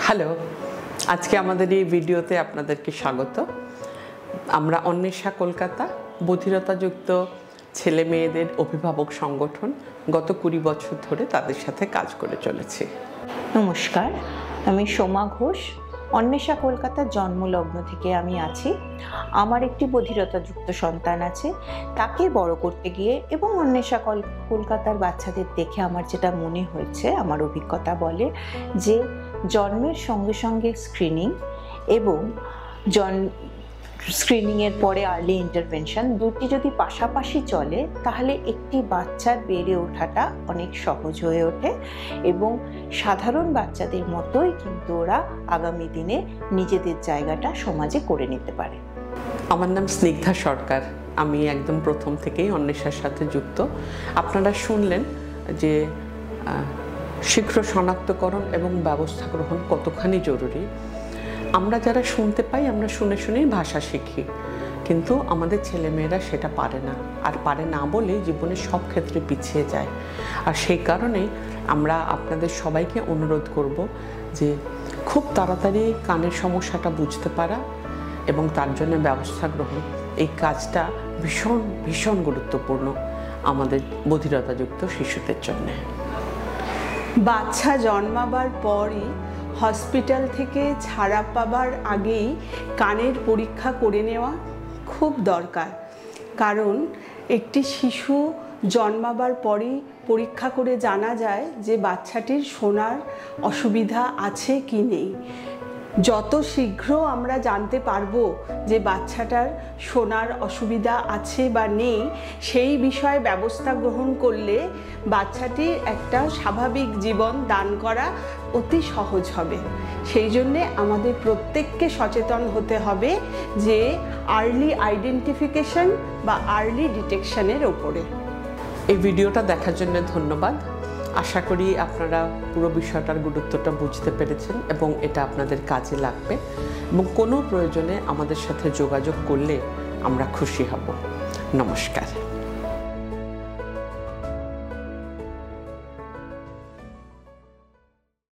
Hello, আজকে আমাদের এই ভিডিওতে আপনাদেরকে স্বাগত। আমরা অন্বেষা কলকাতা বধিরতাযুক্ত ছেলে মেয়েদের অভিভাবক সংগঠন গত 20 বছর ধরে তাদের সাথে কাজ করে চলেছি। নমস্কার, আমি সোমা ঘোষ। অন্বেষা কলকাতার জন্মলগ্ন থেকে আমি আছি। আমার একটি বধিরতাযুক্ত সন্তান আছে। তাকে বড় করতে গিয়ে এবং অন্বেষা কলকাতার বাচ্চাদের দেখে আমার যেটা মনে হয়েছে, আমার অভিজ্ঞতা বলে যে জন্মের সঙ্গে সঙ্গে স্ক্রিনিং এবং স্ক্রিনিংয়ের পরে আর্লি ইন্টারভেনশন দুটি যদি পাশাপাশি চলে তাহলে একটি বাচ্চার বেড়ে ওঠাটা অনেক সহজ হয়ে ওঠে এবং সাধারণ বাচ্চাদের মতোই কিন্তু ওরা আগামী দিনে নিজেদের জায়গাটা সমাজে করে নিতে পারে। আমার নাম স্নিগ্ধা সরকার। আমি একদম প্রথম থেকেই অন্বেষার সাথে যুক্ত। আপনারা শুনলেন যে শীঘ্র শনাক্তকরণ এবং ব্যবস্থা গ্রহণ কতখানি জরুরি। আমরা যারা শুনতে পাই, আমরা শুনে শুনেই ভাষা শিখি, কিন্তু আমাদের ছেলেমেয়েরা সেটা পারে না, আর পারে না বলে জীবনের সব ক্ষেত্রে পিছিয়ে যায়। আর সেই কারণেই আমরা আপনাদের সবাইকে অনুরোধ করব যে খুব তাড়াতাড়ি কানের সমস্যাটা বুঝতে পারা এবং তার জন্য ব্যবস্থা গ্রহণ। এই কাজটা ভীষণ ভীষণ গুরুত্বপূর্ণ আমাদের বধিরতাযুক্ত শিশুদের জন্য। বাচ্চা জন্মাবার পরই হসপিটাল থেকে ছাড়া পাবার আগেই কানের পরীক্ষা করে নেওয়া খুব দরকার, কারণ একটি শিশু জন্মাবার পরই পরীক্ষা করে জানা যায় যে বাচ্চাটির শোনার অসুবিধা আছে কি নেই। যত শীঘ্র আমরা জানতে পারবো যে বাচ্চাটার শোনার অসুবিধা আছে বা নেই, সেই বিষয়ে ব্যবস্থা গ্রহণ করলে বাচ্চাটির একটা স্বাভাবিক জীবন দান করা অতি সহজ হবে। সেই জন্যে আমাদের প্রত্যেককে সচেতন হতে হবে যে আর্লি আইডেন্টিফিকেশন বা আর্লি ডিটেকশনের ওপরে। এই ভিডিওটা দেখার জন্য ধন্যবাদ। আশা করি আপনারা পুরো বিষয়টার গুরুত্বটা বুঝতে পেরেছেন এবং এটা আপনাদের কাজে লাগবে, এবং কোনো প্রয়োজনে আমাদের সাথে যোগাযোগ করলে আমরা খুশি হব। নমস্কার।